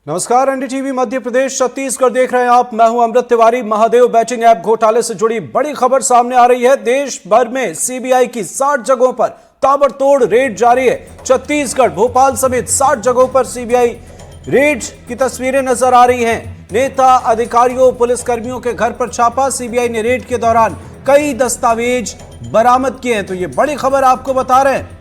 नमस्कार, एनडीटीवी मध्य प्रदेश छत्तीसगढ़ देख रहे हैं आप। मैं हूं अमृत तिवारी। महादेव बैटिंग ऐप घोटाले से जुड़ी बड़ी खबर सामने आ रही है। देश भर में सीबीआई की 60 जगहों पर ताबड़तोड़ रेड जारी है। छत्तीसगढ़, भोपाल समेत 60 जगहों पर सीबीआई रेड की तस्वीरें नजर आ रही हैं। नेता, अधिकारियों, पुलिसकर्मियों के घर पर छापा। सीबीआई ने रेड के दौरान कई दस्तावेज बरामद किए हैं। तो ये बड़ी खबर आपको बता रहे हैं,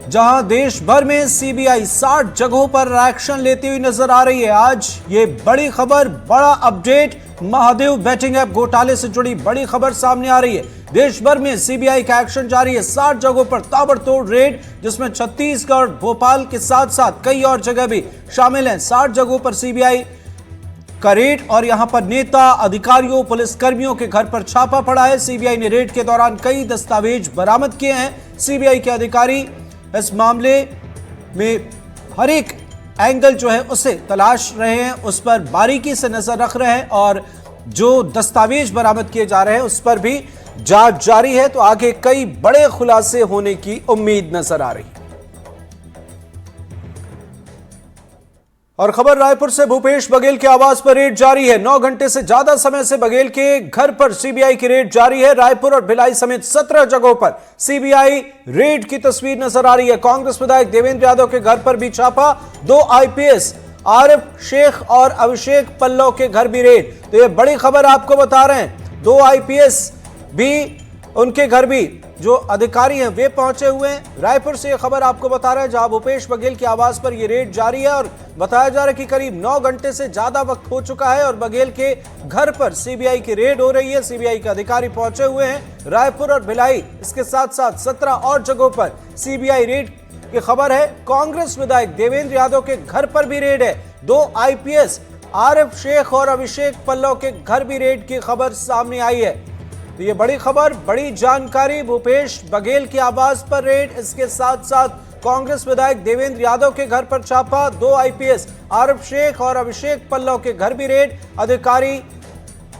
जहां देश भर में सीबीआई 60 जगहों पर एक्शन लेती हुई नजर आ रही है। आज ये बड़ी खबर, बड़ा अपडेट, महादेव बैटिंग ऐप घोटाले से जुड़ी बड़ी खबर सामने आ रही है। देश भर में सीबीआई का एक्शन जारी है। 60 जगहों पर ताबड़तोड़ रेड, जिसमें छत्तीसगढ़, भोपाल के साथ साथ कई और जगह भी शामिल हैं। 60 जगहों पर सीबीआई का रेड और यहां पर नेता, अधिकारियों, पुलिसकर्मियों के घर पर छापा पड़ा है। सीबीआई ने रेड के दौरान कई दस्तावेज बरामद किए हैं। सीबीआई के अधिकारी इस मामले में हर एक एंगल जो है उसे तलाश रहे हैं, उस पर बारीकी से नजर रख रहे हैं और जो दस्तावेज बरामद किए जा रहे हैं उस पर भी जांच जारी है। तो आगे कई बड़े खुलासे होने की उम्मीद नजर आ रही है। और खबर रायपुर से, भूपेश बघेल के आवास पर रेड जारी है। 9 घंटे से ज्यादा समय से बघेल के घर पर सीबीआई की रेड जारी है। रायपुर और भिलाई समेत 17 जगहों पर सीबीआई रेड की तस्वीर नजर आ रही है। कांग्रेस विधायक देवेंद्र यादव के घर पर भी छापा। 2 आईपीएस, आरिफ शेख और अभिषेक पल्लव के घर भी रेड। तो ये बड़ी खबर आपको बता रहे हैं। 2 आईपीएस भी, उनके घर भी जो अधिकारी हैं वे पहुंचे हुए हैं। रायपुर से यह खबर आपको बता रहे हैं, जहां भूपेश बघेल के आवास पर यह रेड जारी है और बताया जा रहा है कि करीब 9 घंटे से ज्यादा वक्त हो चुका है और बघेल के घर पर सीबीआई की रेड हो रही है। सीबीआई के अधिकारी पहुंचे हुए हैं रायपुर और भिलाई, इसके साथ साथ 17 और जगहों पर सीबीआई रेड की खबर है। कांग्रेस विधायक देवेंद्र यादव के घर पर भी रेड है। 2 आईपीएस, आरिफ शेख और अभिषेक पल्लव के घर भी रेड की खबर सामने आई है। तो ये बड़ी खबर, बड़ी जानकारी। भूपेश बघेल के आवास पर रेड, इसके साथ साथ कांग्रेस विधायक देवेंद्र यादव के घर पर छापा। 2 आईपीएस, आरिफ शेख और अभिषेक पल्लव के घर भी रेड। अधिकारी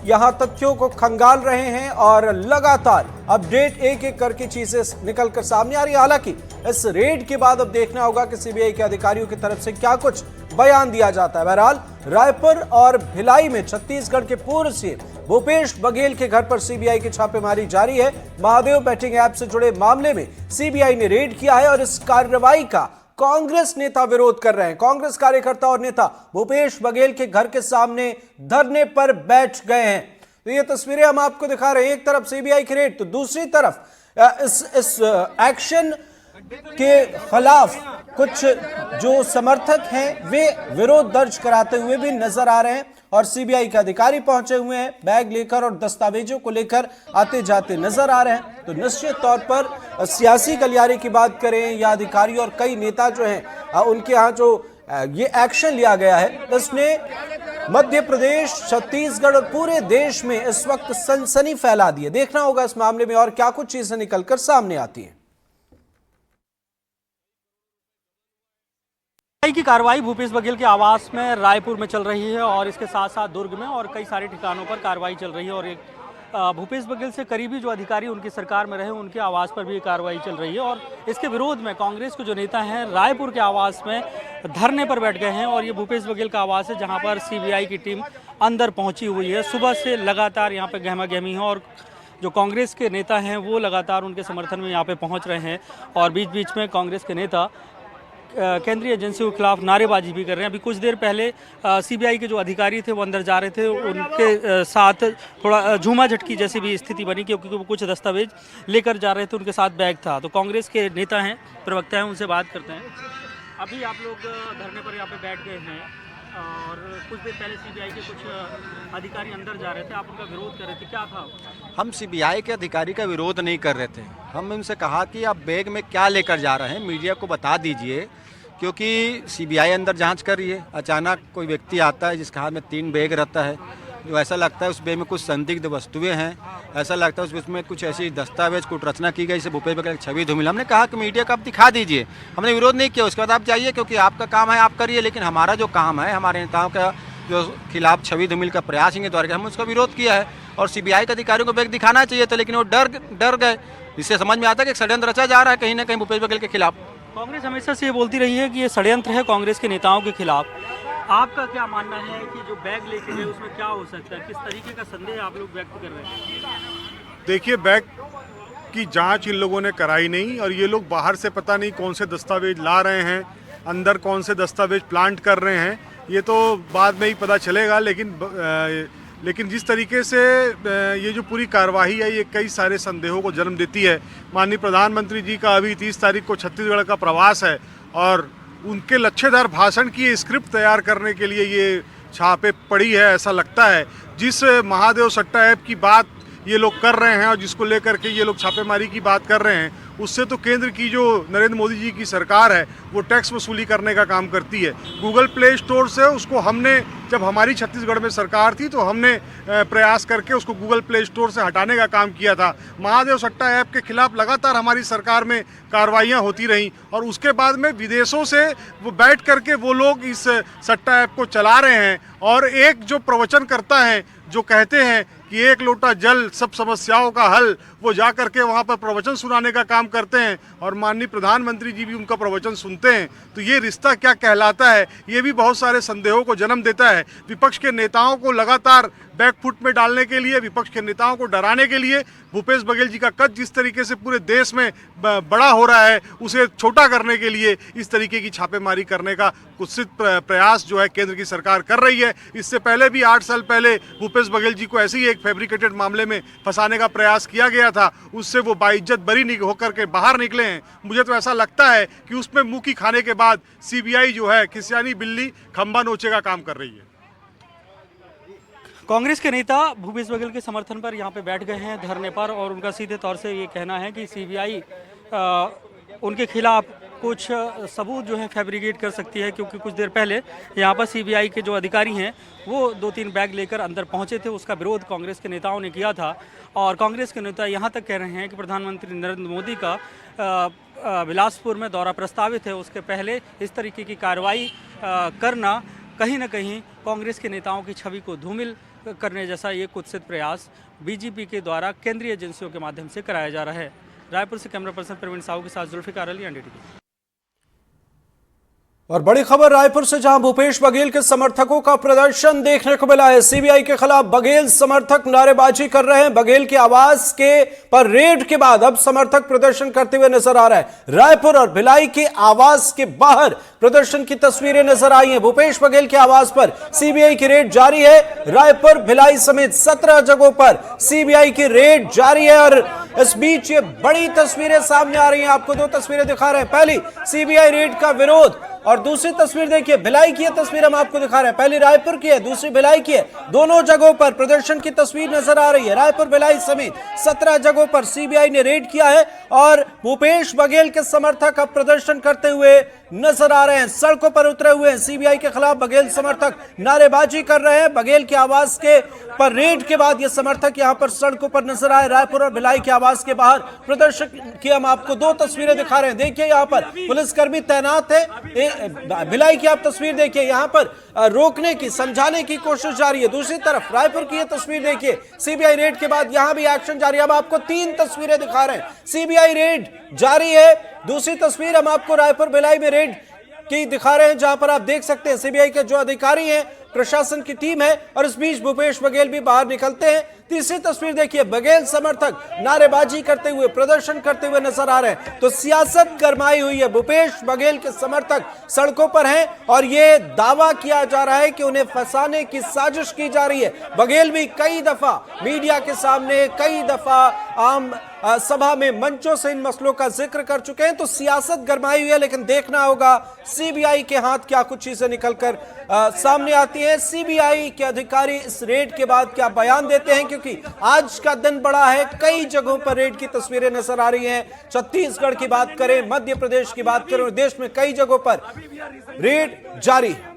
यहां तथ्यों को खंगाल रहे हैं और लगातार अपडेट एक एक करके चीजें निकलकर सामने आ रही है। हालांकि इस रेड के बाद अब देखना होगा कि सीबीआई के अधिकारियों की तरफ से क्या कुछ बयान दिया जाता है। बहरहाल रायपुर और भिलाई में छत्तीसगढ़ के पूर्व सीएम भूपेश बघेल के घर पर सीबीआई की छापेमारी जारी है। महादेव बैटिंग ऐप से जुड़े मामले में सीबीआई ने रेड किया है और इस कार्रवाई का कांग्रेस नेता विरोध कर रहे हैं। कांग्रेस कार्यकर्ता और नेता भूपेश बघेल के घर के सामने धरने पर बैठ गए हैं। तो ये तस्वीरें हम आपको दिखा रहे हैं। एक तरफ सीबीआई की रेड, तो दूसरी तरफ इस एक्शन के खिलाफ कुछ जो समर्थक हैं वे विरोध दर्ज कराते हुए भी नजर आ रहे हैं और सीबीआई के अधिकारी पहुंचे हुए हैं, बैग लेकर और दस्तावेजों को लेकर आते जाते नजर आ रहे हैं। तो निश्चित तौर पर सियासी गलियारे की बात करें या अधिकारी और कई नेता जो हैं उनके यहाँ जो ये एक्शन लिया गया है, इसने मध्य प्रदेश, छत्तीसगढ़ और पूरे देश में इस वक्त सनसनी फैला दी है। देखना होगा इस मामले में और क्या कुछ चीजें निकलकर सामने आती हैं। की कार्रवाई भूपेश बघेल के आवास में रायपुर में चल रही है और इसके साथ साथ दुर्ग में और कई सारे ठिकानों पर कार्रवाई चल रही है और एक भूपेश बघेल से करीबी जो अधिकारी उनकी सरकार में रहे उनके आवास पर भी कार्रवाई चल रही है और इसके विरोध में कांग्रेस के जो नेता हैं रायपुर के आवास में धरने पर बैठ गए हैं और ये भूपेश बघेल का आवास है जहाँ पर सीबीआई की टीम अंदर पहुँची हुई है। सुबह से लगातार यहाँ पर गहमा गहमी है और जो कांग्रेस के नेता हैं वो लगातार उनके समर्थन में यहाँ पे पहुँच रहे हैं और बीच बीच में कांग्रेस के नेता केंद्रीय एजेंसियों के खिलाफ नारेबाजी भी कर रहे हैं। अभी कुछ देर पहले सीबीआई के जो अधिकारी थे वो अंदर जा रहे थे, उनके साथ थोड़ा झूमा झटकी जैसी भी स्थिति बनी क्योंकि वो कुछ दस्तावेज लेकर जा रहे थे, उनके साथ बैग था। तो कांग्रेस के नेता हैं, प्रवक्ता हैं, उनसे बात करते हैं। अभी आप लोग धरने पर यहाँ पे बैठ गए हैं और कुछ देर पहले सीबीआई के कुछ अधिकारी अंदर जा रहे थे, आप उनका विरोध कर रहे थे, क्या था? हम सीबीआई के अधिकारी का विरोध नहीं कर रहे थे। हम उनसे कहा कि आप बैग में क्या लेकर जा रहे हैं, मीडिया को बता दीजिए, क्योंकि सीबीआई अंदर जांच कर रही है। अचानक कोई व्यक्ति आता है जिसके हाथ में 3 बैग रहता है, जो ऐसा लगता है उस बैग में कुछ संदिग्ध वस्तुएं हैं, ऐसा लगता है उसमें कुछ ऐसी दस्तावेज कुछ रचना की गई, जैसे भूपेश बघेल की छवि धूमिल। हमने कहा कि मीडिया को आप दिखा दीजिए, हमने विरोध नहीं किया। उसके बाद आप जाइए, क्योंकि आपका काम है आप करिए, लेकिन हमारा जो काम है, हमारे नेताओं का जो खिलाफ छवि धूमिल का प्रयास इनके द्वारा हम उसका विरोध किया है और सीबीआई के अधिकारियों को बैग दिखाना चाहिए था, लेकिन वो डर गए। इससे समझ में आता है कि षड्यंत्र रचा जा रहा है कहीं ना कहीं भूपेश बघेल के खिलाफ। कांग्रेस हमेशा से ये बोलती रही है कि ये षड्यंत्र है कांग्रेस के नेताओं के खिलाफ। आपका क्या मानना है कि जो बैग लेके गए उसमें क्या हो सकता है, किस तरीके का संदेह आप लोग व्यक्त कर रहे हैं? देखिए, बैग की जांच इन लोगों ने कराई नहीं और ये लोग बाहर से पता नहीं कौन से दस्तावेज ला रहे हैं, अंदर कौन से दस्तावेज प्लांट कर रहे हैं, ये तो बाद में ही पता चलेगा। लेकिन जिस तरीके से ये जो पूरी कार्रवाई है ये कई सारे संदेहों को जन्म देती है। माननीय प्रधानमंत्री जी का अभी 30 तारीख को छत्तीसगढ़ का प्रवास है और उनके लच्छेदार भाषण की स्क्रिप्ट तैयार करने के लिए ये छापे पड़ी है। ऐसा लगता है जिस महादेव सट्टा ऐप की बात ये लोग कर रहे हैं और जिसको लेकर के ये लोग छापेमारी की बात कर रहे हैं, उससे तो केंद्र की जो नरेंद्र मोदी जी की सरकार है वो टैक्स वसूली करने का काम करती है। गूगल प्ले स्टोर से उसको हमने, जब हमारी छत्तीसगढ़ में सरकार थी तो हमने प्रयास करके उसको गूगल प्ले स्टोर से हटाने का काम किया था। महादेव सट्टा ऐप के खिलाफ लगातार हमारी सरकार में कार्रवाइयाँ होती रहीं और उसके बाद में विदेशों से वो बैठ करके वो लोग इस सट्टा ऐप को चला रहे हैं। और एक जो प्रवचन करता है, जो कहते हैं कि एक लोटा जल सब समस्याओं का हल, वो जा करके वहाँ पर प्रवचन सुनाने का काम करते हैं और माननीय प्रधानमंत्री जी भी उनका प्रवचन सुनते हैं। तो ये रिश्ता क्या कहलाता है, ये भी बहुत सारे संदेहों को जन्म देता है। विपक्ष के नेताओं को लगातार बैकफुट में डालने के लिए, विपक्ष के नेताओं को डराने के लिए भूपेश बघेल जी का कद जिस तरीके से पूरे देश में बड़ा हो रहा है, उसे छोटा करने के लिए इस तरीके की छापेमारी करने का कुत्सित प्रयास जो है केंद्र की सरकार कर रही है। इससे पहले भी 8 साल पहले भूपेश बघेल जी को ऐसे ही एक फैब्रिकेटेड मामले में फंसाने का प्रयास किया गया था, उससे वो बाइज्जत बरी होकर के बाहर निकले हैं। मुझे तो ऐसा लगता है कि उसमें मुंह की खाने के बाद सीबीआई जो है खिसियानी बिल्ली खंबा नोचे का काम कर रही है। कांग्रेस के नेता भूपेश बघेल के समर्थन पर यहाँ पे बैठ गए हैं धरने पर और उनका सीधे तौर से ये कहना है कि सीबीआई उनके खिलाफ कुछ सबूत जो है फैब्रिकेट कर सकती है, क्योंकि कुछ देर पहले यहाँ पर सीबीआई के जो अधिकारी हैं वो 2-3 बैग लेकर अंदर पहुँचे थे। उसका विरोध कांग्रेस के नेताओं ने किया था और कांग्रेस के नेता यहाँ तक कह रहे हैं कि प्रधानमंत्री नरेंद्र मोदी का बिलासपुर में दौरा प्रस्तावित है, उसके पहले इस तरीके की कार्रवाई करना कहीं ना कहीं कांग्रेस के नेताओं की छवि को धूमिल करने जैसा ये कुत्सित प्रयास बीजेपी के द्वारा केंद्रीय एजेंसियों के माध्यम से कराया जा रहा है। रायपुर से कैमरा पर्सन प्रवीण साहू के साथ जुल्फिकार अली, एनडीटीवी। और बड़ी खबर रायपुर से, जहां भूपेश बघेल के समर्थकों का प्रदर्शन देखने को मिला है। सीबीआई के खिलाफ बघेल समर्थक नारेबाजी कर रहे हैं। बघेल के आवास के पर रेड के बाद अब समर्थक प्रदर्शन करते हुए नजर आ रहा है। रायपुर और भिलाई के आवास के बाहर प्रदर्शन की तस्वीरें नजर आई हैं। भूपेश बघेल के आवास पर सीबीआई की रेड जारी है। रायपुर, भिलाई समेत 17 जगहों पर सीबीआई की रेड जारी है और इस बीच ये बड़ी तस्वीरें सामने आ रही हैं। आपको 2 तस्वीरें दिखा रहे हैं। पहली सीबीआई रेड का विरोध और दूसरी तस्वीर देखिए, भिलाई की तस्वीर हम आपको दिखा रहे हैं। पहली रायपुर की है, दूसरी भिलाई की है। दोनों जगहों पर प्रदर्शन की तस्वीर नजर आ रही है। रायपुर, भिलाई समेत 17 जगहों पर सीबीआई ने रेड किया है और भूपेश बघेल के समर्थक अब प्रदर्शन करते हुए नजर आ रहे हैं, सड़कों पर उतरे हुए हैं। सीबीआई के खिलाफ बघेल समर्थक नारेबाजी कर रहे हैं। बघेल के आवास के पर रेड के बाद ये समर्थक यहां पर सड़कों पर नजर आए। रायपुर और भिलाई के आवास के बाहर प्रदर्शन की हम आपको 2 तस्वीरें दिखा रहे हैं। देखिए, यहां पर पुलिसकर्मी तैनात है। भिलाई की आप तस्वीर देखिए, यहां पर रोकने की, समझाने की कोशिश जारी है। दूसरी तरफ रायपुर की ये तस्वीर देखिए, सीबीआई रेड के बाद यहां भी एक्शन जारी है। अब आपको 3 तस्वीरें दिखा रहे हैं। सीबीआई रेड जारी है। दूसरी तस्वीर हम आपको रायपुर भिलाई में रेड की दिखा रहे हैं, जहां पर आप देख सकते हैं सीबीआई के जो अधिकारी हैं, प्रशासन की टीम है और इस बीच भूपेश बघेल भी बाहर निकलते हैं। तीसरी तस्वीर देखिए, बघेल समर्थक नारेबाजी करते हुए, प्रदर्शन करते हुए नजर आ रहे हैं। तो सियासत गरमाई हुई है। भूपेश बघेल के समर्थक सड़कों पर हैं और ये दावा किया जा रहा है कि उन्हें फंसाने की साजिश की जा रही है। बघेल भी कई दफा मीडिया के सामने, कई दफा आम सभा में, मंचों से इन मसलों का जिक्र कर चुके हैं। तो सियासत गरमाई हुई है, लेकिन देखना होगा सीबीआई के हाथ क्या कुछ चीजें निकलकर सामने आती हैं। सीबीआई के अधिकारी इस रेड के बाद क्या बयान देते हैं, क्योंकि आज का दिन बड़ा है। कई जगहों पर रेड की तस्वीरें नजर आ रही हैं। छत्तीसगढ़ की बात करें, मध्य प्रदेश की बात करें, देश में कई जगहों पर रेड जारी है।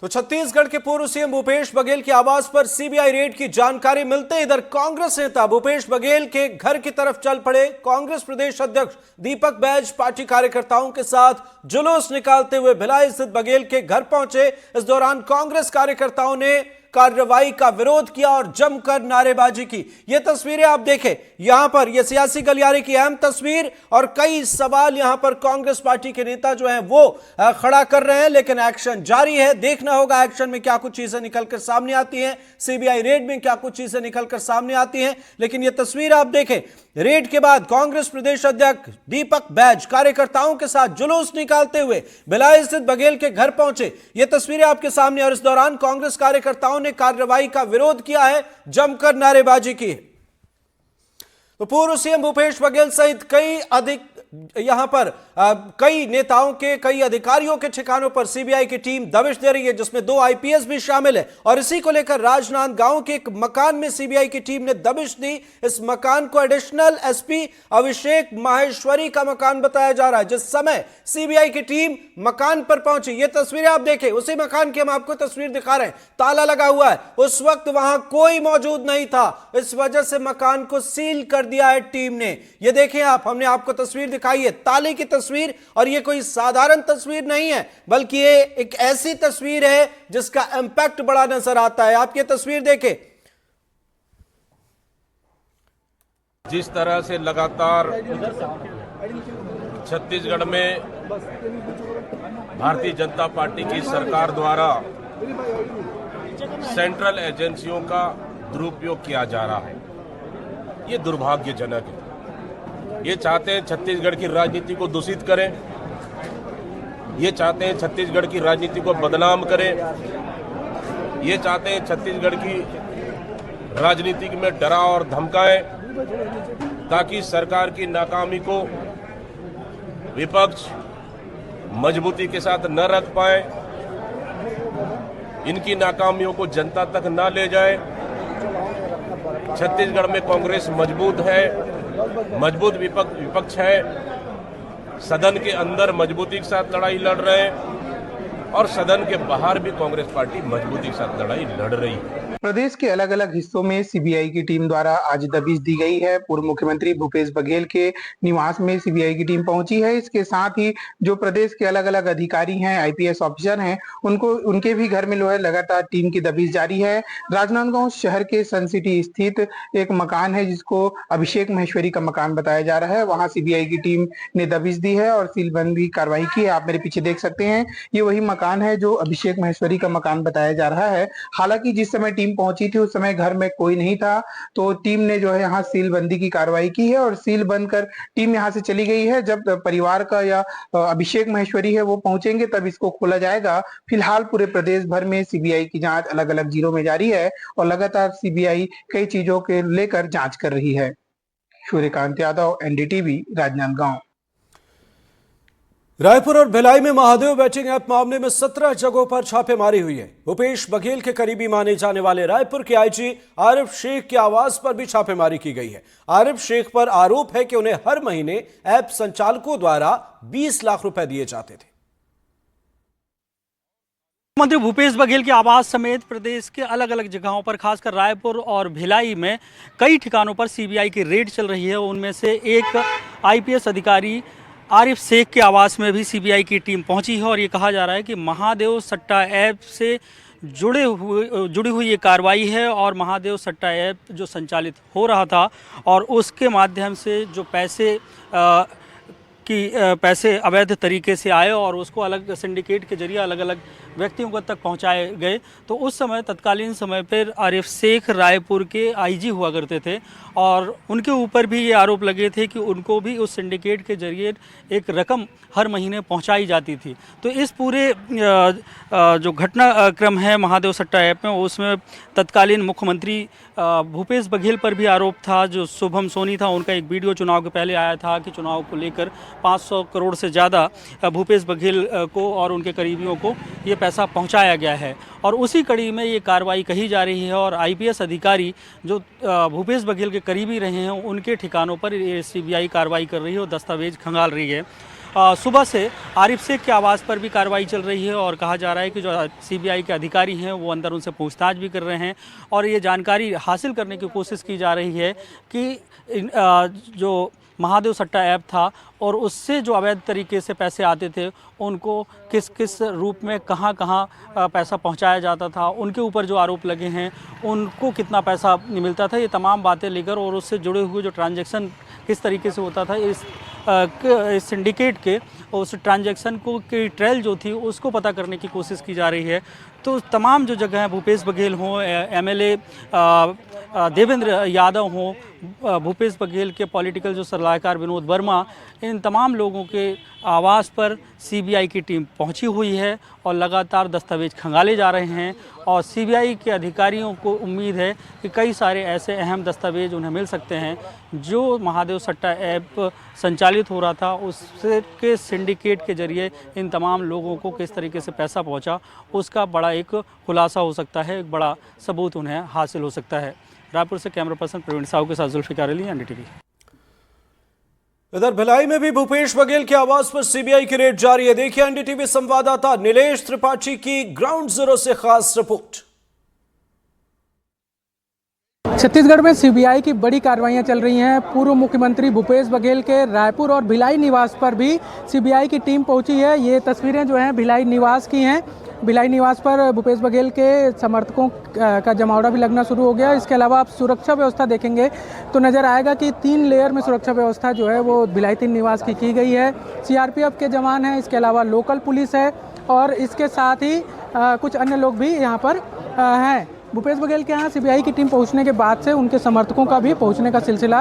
तो छत्तीसगढ़ के पूर्व सीएम भूपेश बघेल के आवास पर सीबीआई रेड की जानकारी मिलते इधर कांग्रेस नेता भूपेश बघेल के घर की तरफ चल पड़े। कांग्रेस प्रदेश अध्यक्ष दीपक बैज पार्टी कार्यकर्ताओं के साथ जुलूस निकालते हुए भिलाई स्थित बघेल के घर पहुंचे। इस दौरान कांग्रेस कार्यकर्ताओं ने कार्रवाई का विरोध किया और जमकर नारेबाजी की। ये तस्वीरें आप देखें, यहां पर यह सियासी गलियारे की अहम तस्वीर और कई सवाल यहां पर कांग्रेस पार्टी के नेता जो हैं वो खड़ा कर रहे हैं, लेकिन एक्शन जारी है। देखना होगा एक्शन में क्या कुछ चीजें निकलकर सामने आती हैं, सीबीआई रेड में क्या कुछ चीजें निकलकर सामने आती हैं। लेकिन यह तस्वीर आप देखें, रेड के बाद कांग्रेस प्रदेश अध्यक्ष दीपक बैज कार्यकर्ताओं के साथ जुलूस निकालते हुए भिलाई स्थित बघेल के घर पहुंचे। ये तस्वीरें आपके सामने, और इस दौरान कांग्रेस कार्यकर्ताओं ने कार्रवाई का विरोध किया है, जमकर नारेबाजी की है। तो पूर्व सीएम भूपेश बघेल सहित यहां पर कई नेताओं के, कई अधिकारियों के ठिकानों पर सीबीआई की टीम दबिश दे रही है, जिसमें 2 आईपीएस भी शामिल है। और इसी को लेकर राजनांदगांव के एक मकान में सीबीआई की टीम ने दबिश दी। इस मकान को एडिशनल एसपी अभिषेक माहेश्वरी का मकान बताया जा रहा है। जिस समय सीबीआई की टीम मकान पर पहुंची, ये तस्वीरें आप देखें, उसी मकान की हम आपको तस्वीर दिखा रहे हैं, ताला लगा हुआ है। उस वक्त वहां कोई मौजूद नहीं था, इस वजह से मकान को सील कर दिया है टीम ने। ये देखें आप, हमने आपको तस्वीर दिखाई है, ताले की तस्वीर, और ये कोई साधारण तस्वीर नहीं है, बल्कि ये एक ऐसी तस्वीर है जिसका इंपैक्ट बड़ा नजर आता है। आप ये तस्वीर देखें। जिस तरह से लगातार छत्तीसगढ़ में भारतीय जनता पार्टी की सरकार द्वारा सेंट्रल एजेंसियों का दुरुपयोग किया जा रहा है, ये दुर्भाग्यजनक है। ये चाहते हैं छत्तीसगढ़ की राजनीति को दूषित करें, ये चाहते हैं छत्तीसगढ़ की राजनीति को बदनाम करें, ये चाहते हैं छत्तीसगढ़ की राजनीति में डरा और धमकाएं, ताकि सरकार की नाकामी को विपक्ष मजबूती के साथ न रख पाए, इनकी नाकामियों को जनता तक न ले जाए। छत्तीसगढ़ में कांग्रेस मजबूत है, मजबूत विपक्ष है, सदन के अंदर मजबूती के साथ लड़ाई लड़ रहे हैं और सदन के बाहर भी कांग्रेस पार्टी मजबूती के साथ लड़ाई लड़ रही है। प्रदेश के अलग अलग हिस्सों में सीबीआई की टीम द्वारा आज दबिश दी गई है। पूर्व मुख्यमंत्री भूपेश बघेल के निवास में सीबीआई की टीम पहुंची है। इसके साथ ही जो प्रदेश के अलग अलग अधिकारी हैं, आईपीएस ऑफिसर हैं, उनके भी घर में लगातार टीम की दबिश जारी है। राजनांदगांव शहर के सन सिटी स्थित एक मकान है, जिसको अभिषेक माहेश्वरी का मकान बताया जा रहा है, वहां सीबीआई की टीम ने दबिश दी है और सीलबंदी कार्रवाई की है। आप मेरे पीछे देख सकते हैं, ये वही मकान है जो अभिषेक माहेश्वरी का मकान बताया जा रहा है। हालांकि जिस समय टीम पहुंची थी उस समय घर में कोई नहीं था, तो टीम ने जो है यहाँ सीलबंदी की कार्रवाई की है और सील बंद कर टीम यहाँ से चली गई है। जब परिवार का या अभिषेक माहेश्वरी है वो पहुंचेंगे तब इसको खोला जाएगा। फिलहाल पूरे प्रदेश भर में सीबीआई की जांच अलग अलग जिलों में जारी है और लगातार सीबीआई कई चीजों के लेकर जांच कर रही है। सूर्यकांत यादव, एनडीटीवी, राजनांदगांव। रायपुर और भिलाई में महादेव बैटिंग ऐप मामले में 17 जगहों पर छापेमारी हुई है। भूपेश बघेल के करीबी माने जाने वाले रायपुर के आईजी आरिफ शेख के आवास पर भी छापेमारी की गई है। आरिफ शेख पर आरोप है कि उन्हें हर महीने ऐप संचालकों द्वारा 20 लाख रुपए दिए जाते थे। मुख्यमंत्री भूपेश बघेल के आवास समेत प्रदेश के अलग अलग जगहों पर, खासकर रायपुर और भिलाई में कई ठिकानों पर सीबीआई की रेड चल रही है। उनमें से एक आईपीएस अधिकारी आरिफ शेख के आवास में भी सीबीआई की टीम पहुंची है और ये कहा जा रहा है कि महादेव सट्टा ऐप से जुड़ी हुई ये कार्रवाई है और महादेव सट्टा ऐप जो संचालित हो रहा था और उसके माध्यम से जो पैसे अवैध तरीके से आए और उसको अलग सिंडिकेट के जरिए अलग अलग व्यक्तियों तक पहुंचाए गए, तो उस समय तत्कालीन समय पर आरिफ शेख रायपुर के आईजी हुआ करते थे और उनके ऊपर भी ये आरोप लगे थे कि उनको भी उस सिंडिकेट के जरिए एक रकम हर महीने पहुंचाई जाती थी। तो इस पूरे जो घटनाक्रम है महादेव सट्टा ऐप में, उसमें तत्कालीन मुख्यमंत्री भूपेश बघेल पर भी आरोप था। जो शुभम सोनी था, उनका एक वीडियो चुनाव के पहले आया था कि चुनाव को लेकर 500 करोड़ से ज़्यादा भूपेश बघेल को और उनके करीबियों को ये पैसा पहुंचाया गया है और उसी कड़ी में ये कार्रवाई कही जा रही है। और आईपीएस अधिकारी जो भूपेश बघेल के करीबी रहे हैं, उनके ठिकानों पर ये सीबीआई कार्रवाई कर रही है और दस्तावेज खंगाल रही है। सुबह से आरिफ शेख के आवास पर भी कार्रवाई चल रही है और कहा जा रहा है कि जो सीबीआई के अधिकारी हैं वो अंदर उनसे पूछताछ भी कर रहे हैं और ये जानकारी हासिल करने की कोशिश की जा रही है कि जो महादेव सट्टा ऐप था और उससे जो अवैध तरीके से पैसे आते थे उनको किस किस रूप में कहाँ कहाँ पैसा पहुंचाया जाता था, उनके ऊपर जो आरोप लगे हैं उनको कितना पैसा मिलता था, ये तमाम बातें लेकर और उससे जुड़े हुए जो ट्रांजैक्शन किस तरीके से होता था, इस सिंडिकेट के उस ट्रांजैक्शन को की ट्रेल जो थी उसको पता करने की कोशिश की जा रही है। तो तमाम जो जगह हैं, भूपेश बघेल हों, एमएलए देवेंद्र यादव हों, भूपेश बघेल के पॉलिटिकल जो सलाहकार विनोद वर्मा, इन तमाम लोगों के आवास पर सीबीआई की टीम पहुंची हुई है और लगातार दस्तावेज खंगाले जा रहे हैं और सीबीआई के अधिकारियों को उम्मीद है कि कई सारे ऐसे अहम दस्तावेज उन्हें मिल सकते हैं जो महादेव सट्टा ऐप संचालित हो रहा था उसके सिंडिकेट के जरिए इन तमाम लोगों को किस तरीके से पैसा पहुंचा, उसका बड़ा एक खुलासा हो सकता है, एक बड़ा सबूत उन्हें हासिल हो सकता है। रायपुर से कैमरा पर्सन प्रवीण साहू के साथ जुल्फिकार अली, एनडीटीवी। इधर भिलाई में भी भूपेश बघेल के आवास पर सीबीआई की रेड जारी है। देखिए एनडीटीवी संवाददाता नीलेश त्रिपाठी की ग्राउंड जीरो से खास रिपोर्ट। छत्तीसगढ़ में सीबीआई की बड़ी कार्रवाइयां चल रही हैं। पूर्व मुख्यमंत्री भूपेश बघेल के रायपुर और भिलाई निवास पर भी सीबीआई की टीम पहुंची है। ये तस्वीरें जो हैं भिलाई निवास की हैं। भिलाई निवास पर भूपेश बघेल के समर्थकों का जमावड़ा भी लगना शुरू हो गया। इसके अलावा आप सुरक्षा व्यवस्था देखेंगे तो नज़र आएगा कि 3 लेयर में सुरक्षा व्यवस्था जो है वो भिलाई 3 निवास की गई है। सीआरपीएफ के जवान हैं, इसके अलावा लोकल पुलिस है और इसके साथ ही कुछ अन्य लोग भी यहाँ पर हैं। भूपेश बघेल के यहाँ सीबीआई की टीम पहुँचने के बाद से उनके समर्थकों का भी पहुँचने का सिलसिला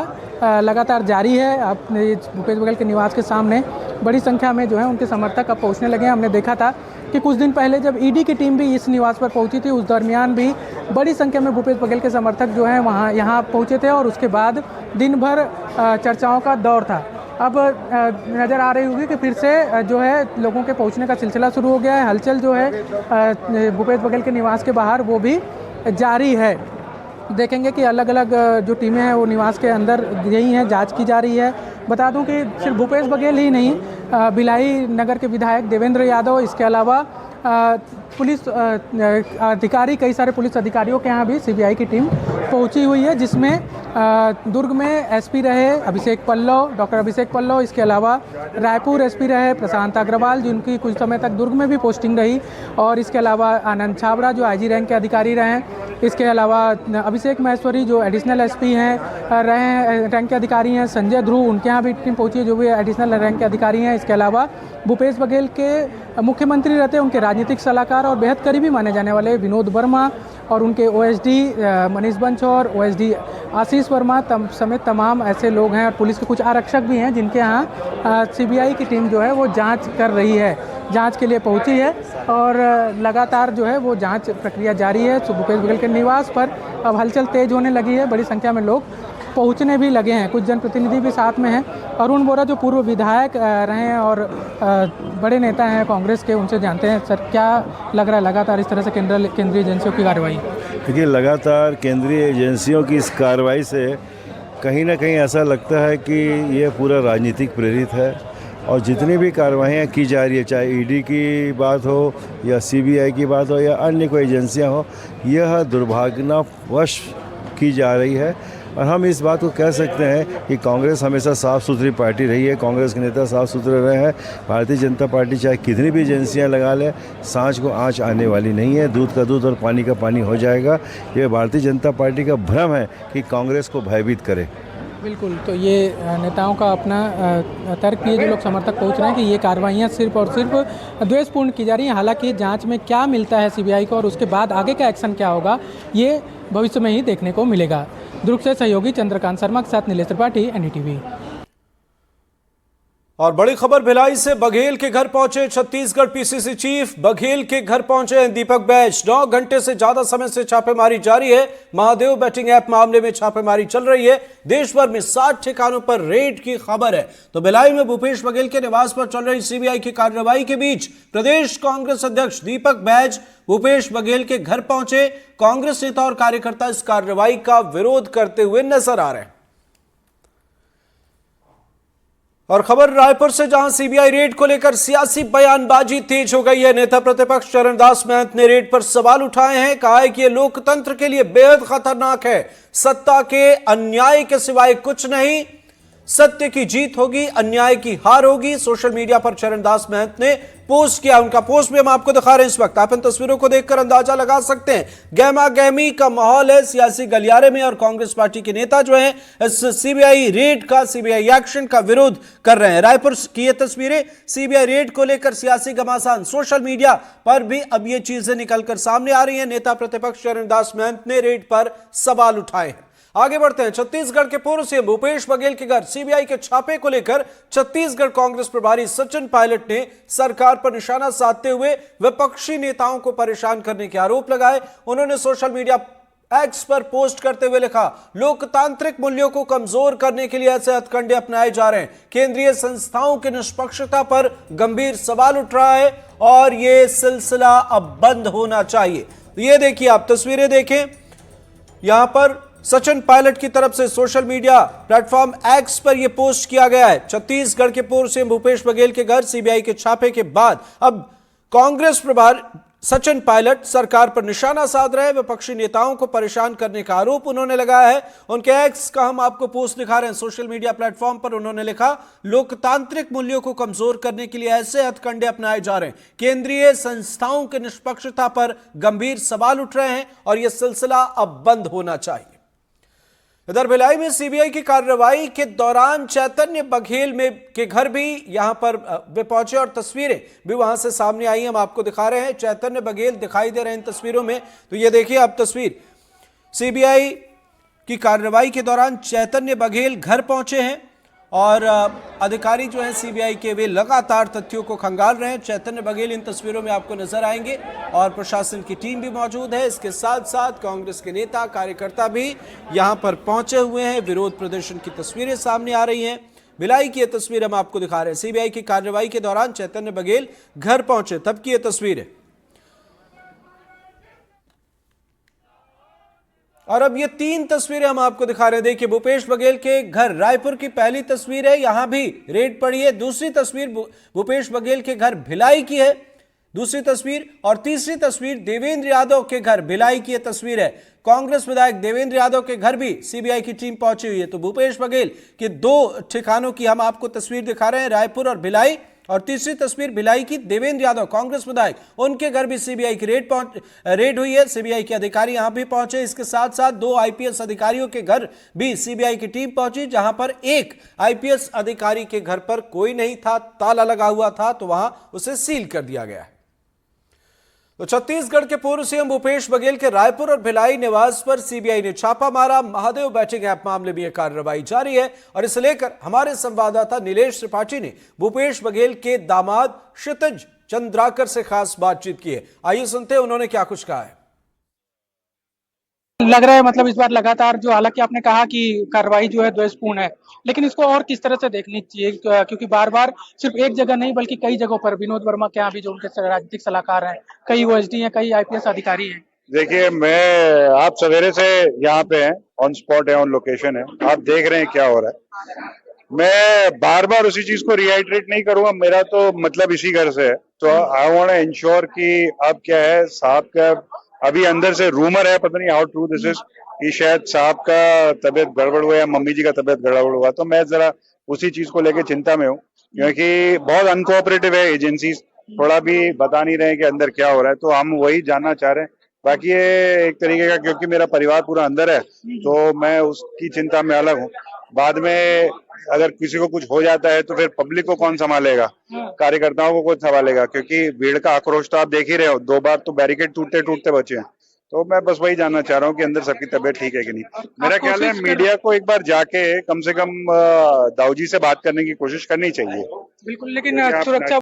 लगातार जारी है। अपने भूपेश बघेल के निवास के सामने बड़ी संख्या में जो है उनके समर्थक अब पहुँचने लगे हैं। हमने देखा था कि कुछ दिन पहले जब ईडी की टीम भी इस निवास पर पहुंची थी, उस दरमियान भी बड़ी संख्या में भूपेश बघेल के समर्थक जो हैं यहाँ पहुंचे थे और उसके बाद दिन भर चर्चाओं का दौर था। अब नज़र आ रही होगी कि फिर से जो है लोगों के पहुंचने का सिलसिला शुरू हो गया है। हलचल जो है भूपेश बघेल के निवास के बाहर वो भी जारी है। देखेंगे कि अलग अलग जो टीमें हैं वो निवास के अंदर गई हैं, जांच की जा रही है। बता दूं कि सिर्फ भूपेश बघेल ही नहीं, भिलाई नगर के विधायक देवेंद्र यादव, इसके अलावा पुलिस अधिकारी, कई सारे पुलिस अधिकारियों के यहाँ भी सीबीआई की टीम पहुंची हुई है, जिसमें दुर्ग में एसपी रहे अभिषेक पल्लव, डॉक्टर अभिषेक पल्लव, इसके अलावा रायपुर एसपी रहे प्रशांत अग्रवाल जिनकी कुछ समय तक दुर्ग में भी पोस्टिंग रही, और इसके अलावा आनंद छाबड़ा जो आईजी रैंक के अधिकारी रहे हैं, इसके अलावा अभिषेक महेश्वरी जो एडिशनल एसपी हैं रहे रैंक के अधिकारी हैं, संजय ध्रुव उनके यहाँ भी टीम पहुंची है जो भी एडिशनल रैंक के अधिकारी हैं। इसके अलावा भूपेश बघेल के मुख्यमंत्री रहते उनके राजनीतिक सलाहकार और बेहद करीबी माने जाने वाले विनोद वर्मा और उनके ओएसडी मनीष बंच और ओएसडी आशीष वर्मा समेत तमाम ऐसे लोग हैं और पुलिस के कुछ आरक्षक भी हैं जिनके यहाँ सीबीआई की टीम जो है वो जांच कर रही है, जांच के लिए पहुंची है और लगातार जो है वो जांच प्रक्रिया जारी है। तो भूपेश बघेल के निवास पर अब हलचल तेज होने लगी है, बड़ी संख्या में लोग पहुंचने भी लगे हैं, कुछ जनप्रतिनिधि भी साथ में हैं। अरुण बोरा जो पूर्व विधायक रहे हैं और बड़े नेता हैं कांग्रेस के, उनसे जानते हैं सर क्या लग रहा है लगातार इस तरह से केंद्रीय एजेंसियों की कार्रवाई? देखिए, लगातार केंद्रीय एजेंसियों की इस कार्रवाई से कहीं ना कहीं ऐसा लगता है कि ये पूरा राजनीतिक प्रेरित है और जितनी भी कार्रवाइयाँ की जा रही है, चाहे ईडी की बात हो या सीबीआई की बात हो या अन्य कोई एजेंसियाँ हो, यह दुर्भाग्यवश की जा रही है। और हम इस बात को कह सकते हैं कि कांग्रेस हमेशा साफ़ सुथरी पार्टी रही है, कांग्रेस के नेता साफ़ सुथरे रहे हैं। भारतीय जनता पार्टी चाहे कितनी भी एजेंसियां लगा ले, सांझ को आँच आने वाली नहीं है, दूध का दूध और पानी का पानी हो जाएगा। ये भारतीय जनता पार्टी का भ्रम है कि कांग्रेस को भयभीत करे। बिल्कुल, तो ये नेताओं का अपना तर्क, ये जो लोग समर्थक पहुंच रहे हैं कि ये कार्रवाइयाँ सिर्फ और सिर्फ द्वेषपूर्ण की जा रही हैं। हालांकि जांच में क्या मिलता है सीबीआई को और उसके बाद आगे का एक्शन क्या होगा ये भविष्य में ही देखने को मिलेगा। दुर्ग से सहयोगी चंद्रकांत शर्मा के साथ नीलेश त्रिपाठी, एनडीटीवी। और बड़ी खबर भिलाई से बघेल के घर पहुंचे छत्तीसगढ़ पीसीसी चीफ। बघेल के घर पहुंचे हैं दीपक बैज। 9 घंटे से ज्यादा समय से छापेमारी जारी है। महादेव बैटिंग ऐप मामले में छापेमारी चल रही है। देश भर में 60 ठिकानों पर रेड की खबर है। तो भिलाई में भूपेश बघेल के निवास पर चल रही सीबीआई की कार्रवाई के बीच प्रदेश कांग्रेस अध्यक्ष दीपक बैज भूपेश बघेल के घर पहुंचे। कांग्रेस नेता और कार्यकर्ता इस कार्रवाई का विरोध करते हुए नजर आ रहे हैं। और खबर रायपुर से, जहां सीबीआई रेड को लेकर सियासी बयानबाजी तेज हो गई है। नेता प्रतिपक्ष चरणदास महंत ने रेड पर सवाल उठाए हैं। कहा है कि यह लोकतंत्र के लिए बेहद खतरनाक है, सत्ता के अन्याय के सिवाय कुछ नहीं। सत्य की जीत होगी, अन्याय की हार होगी। सोशल मीडिया पर चरणदास महंत ने पोस्ट किया, उनका पोस्ट भी हम आपको दिखा रहे हैं इस वक्त। आप इन तस्वीरों को देखकर अंदाजा लगा सकते हैं, गहमा गहमी का माहौल है सियासी गलियारे में और कांग्रेस पार्टी के नेता जो हैं इस सीबीआई रेड का, सीबीआई एक्शन का विरोध कर रहे हैं। रायपुर की ये तस्वीरें सीबीआई रेड को लेकर सियासी घमासान, सोशल मीडिया पर भी अब ये चीजें निकलकर सामने आ रही हैं। नेता प्रतिपक्ष चरणदास महंत ने रेड पर सवाल उठाए हैं। आगे बढ़ते हैं। छत्तीसगढ़ के पूर्व सीएम भूपेश बघेल के घर सीबीआई के छापे को लेकर छत्तीसगढ़ कांग्रेस प्रभारी सचिन पायलट ने सरकार पर निशाना साधते हुए विपक्षी नेताओं को परेशान करने के आरोप लगाए। उन्होंने सोशल मीडिया एक्स पर पोस्ट करते हुए लिखा, लोकतांत्रिक मूल्यों को कमजोर करने के लिए ऐसे हथकंडे अपनाए जा रहे हैं। केंद्रीय संस्थाओं की निष्पक्षता पर गंभीर सवाल उठ रहा है और यह सिलसिला अब बंद होना चाहिए। ये देखिए, आप तस्वीरें देखें, यहां पर सचिन पायलट की तरफ से सोशल मीडिया प्लेटफॉर्म एक्स पर यह पोस्ट किया गया है। छत्तीसगढ़ के पूर्व सीएम भूपेश बघेल के घर सीबीआई के छापे के बाद अब कांग्रेस प्रभारी सचिन पायलट सरकार पर निशाना साध रहे हैं। विपक्षी नेताओं को परेशान करने का आरोप उन्होंने लगाया है। उनके एक्स का हम आपको पोस्ट दिखा रहे हैं। सोशल मीडिया प्लेटफॉर्म पर उन्होंने लिखा, लोकतांत्रिक मूल्यों को कमजोर करने के लिए ऐसे हथकंडे अपनाए जा रहे हैं। केंद्रीय संस्थाओं की निष्पक्षता पर गंभीर सवाल उठ रहे हैं और यह सिलसिला अब बंद होना चाहिए। इधर भिलाई में सीबीआई की कार्रवाई के दौरान चैतन्य बघेल में के घर भी यहां पर वे पहुंचे और तस्वीरें भी वहां से सामने आई, हम आपको दिखा रहे हैं। चैतन्य बघेल दिखाई दे रहे हैं इन तस्वीरों में। तो ये देखिए आप तस्वीर, सीबीआई की कार्रवाई के दौरान चैतन्य बघेल घर पहुंचे हैं और अधिकारी जो हैं सीबीआई के, वे लगातार तथ्यों को खंगाल रहे हैं। चैतन्य बघेल इन तस्वीरों में आपको नजर आएंगे और प्रशासन की टीम भी मौजूद है। इसके साथ साथ कांग्रेस के नेता कार्यकर्ता भी यहां पर पहुंचे हुए हैं। विरोध प्रदर्शन की तस्वीरें सामने आ रही हैं। भिलाई की यह तस्वीर हम आपको दिखा रहे हैं। सीबीआई की कार्रवाई के दौरान चैतन्य बघेल घर पहुंचे तब की यह तस्वीर है। और अब ये 3 तस्वीरें हम आपको दिखा रहे हैं। देखिए, भूपेश बघेल के घर रायपुर की पहली तस्वीर है, यहां भी रेड पड़ी है। दूसरी तस्वीर भूपेश बघेल के घर भिलाई की है, दूसरी तस्वीर। और तीसरी तस्वीर देवेंद्र यादव के घर भिलाई की यह तस्वीर है। कांग्रेस विधायक देवेंद्र यादव के घर भी सीबीआई की टीम पहुंची हुई है। तो भूपेश बघेल के 2 ठिकानों की हम आपको तस्वीर दिखा रहे हैं, रायपुर और भिलाई। और तीसरी तस्वीर भिलाई की, देवेंद्र यादव कांग्रेस विधायक, उनके घर भी सीबीआई की रेड हुई है। सीबीआई के अधिकारी यहां भी पहुंचे। इसके साथ साथ 2 आईपीएस अधिकारियों के घर भी सीबीआई की टीम पहुंची, जहां पर एक आईपीएस अधिकारी के घर पर कोई नहीं था, ताला लगा हुआ था, तो वहां उसे सील कर दिया गया है। तो छत्तीसगढ़ के पूर्व सीएम भूपेश बघेल के रायपुर और भिलाई निवास पर सीबीआई ने छापा मारा। महादेव बैठिंग ऐप मामले में यह कार्रवाई जारी है और इसे लेकर हमारे संवाददाता नीलेश त्रिपाठी ने भूपेश बघेल के दामाद क्षितिज चंद्राकर से खास बातचीत की है। आइए सुनते हैं उन्होंने क्या कुछ कहा है। लग रहा है मतलब इस बार लगातार जो, हालांकि आपने कहा कि कार्रवाई जो है द्वेषपूर्ण है, लेकिन इसको और किस तरह से देखनी चाहिए, क्योंकि बार बार सिर्फ एक जगह नहीं बल्कि कई जगहों पर विनोद वर्मा के यहाँ भी जो उनके राजनीतिक सलाहकार हैं, कई ओएसडी हैं, कई आईपीएस अधिकारी हैं। देखिए, मैं आप सवेरे से यहाँ पे हैं, ऑन स्पॉट है, ऑन लोकेशन है, आप देख रहे हैं क्या हो रहा है। मैं बार बार उसी चीज को रिहाइड्रेट नहीं करूंगा, मेरा तो मतलब इसी घर से है। तो आई वांट टू इंश्योर कि अब क्या है, साहब का अभी अंदर से रूमर है, पता नहीं हाउ ट्रू दिस इज, कि शायद साहब का तबीयत गड़बड़ हुआ या मम्मी जी का तबीयत गड़बड़ हुआ। तो मैं जरा उसी चीज को लेके चिंता में हूँ, क्योंकि बहुत अनकोऑपरेटिव है एजेंसीज, थोड़ा भी बता नहीं रहे कि अंदर क्या हो रहा है। तो हम वही जानना चाह रहे हैं। बाकी ये एक तरीके का, क्योंकि मेरा परिवार पूरा अंदर है तो मैं उसकी चिंता में अलग हूँ। बाद में अगर किसी को कुछ हो जाता है तो फिर पब्लिक को कौन संभालेगा, कार्यकर्ताओं को कौन संभालेगा, क्योंकि भीड़ का आक्रोश तो आप देख ही रहे हो, 2 बार तो बैरिकेड टूटते टूटते बचे हैं। तो मैं बस वही जानना चाह रहा हूँ कि अंदर सबकी तबीयत ठीक है कि नहीं। मेरा ख्याल है मीडिया को एक बार जाके कम से कम दाऊजी से बात करने की कोशिश करनी चाहिए। बिल्कुल, लेकिन सुरक्षा।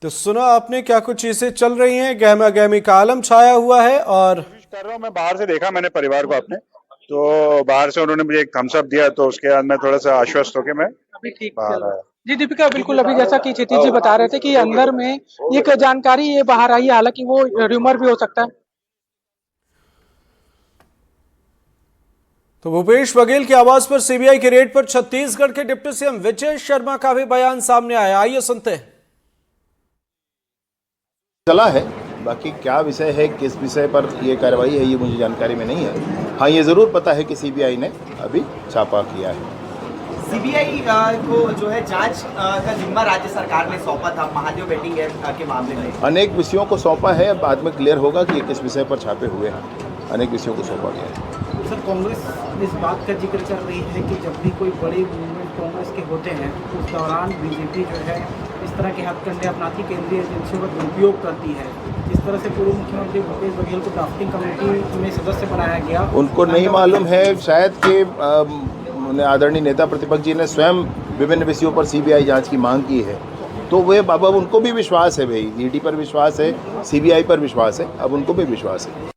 तो सुना आपने क्या कुछ चीजें चल रही हैं, गहमा गहमी का आलम छाया हुआ है। और कर रहा हूँ, मैं बाहर से देखा मैंने परिवार को अपने, तो बाहर से उन्होंने मुझे एक थम्स अप दिया, तो उसके बाद मैं थोड़ा सा आश्वस्त होकर मैं अभी ठीक बाहर आया। जी दीपिका, बिल्कुल अभी जैसा कि क्षितिज जी बता रहे थे कि अंदर में एक जानकारी ये बाहर आई है, हालांकि वो र्यूमर भी हो सकता है। तो भूपेश बघेल के आवास पर सीबीआई के रेड पर छत्तीसगढ़ के डिप्टी सीएम विजय शर्मा का भी बयान सामने आया। आइए सुनते हैं। चला है बाकी क्या विषय है, किस विषय पर ये कार्रवाई है, ये मुझे जानकारी में नहीं है। हाँ, ये ज़रूर पता है कि सीबीआई ने अभी छापा किया है। सीबीआई को जो है जांच का जिम्मा राज्य सरकार ने सौंपा था महादेव बेटिंग के मामले में। अनेक विषयों को सौंपा है, बाद में क्लियर होगा कि ये किस विषय पर छापे हुए हैं। अनेक विषयों को सौंपा गया है। सर, कांग्रेस इस बात का जिक्र कर रही है कि जब भी कोई बड़े मूवमेंट कांग्रेस के होते हैं उस दौरान बीजेपी जो है इस तरह के हथकंडे अपनाती केंद्रीय एजेंसियों का दुरुपयोग करती है। इस तरह से पूर्व मुख्यमंत्री भूपेश बघेल को ड्राफ्टिंग कमेटी में सदस्य बनाया गया। उनको नहीं मालूम है शायद कि आदरणीय नेता प्रतिपक्ष जी ने स्वयं विभिन्न विषयों पर सीबीआई जांच की मांग की है, तो वे बाबा उनको भी विश्वास है, भाई ईडी पर विश्वास है, सीबीआई पर विश्वास है, अब उनको भी विश्वास है।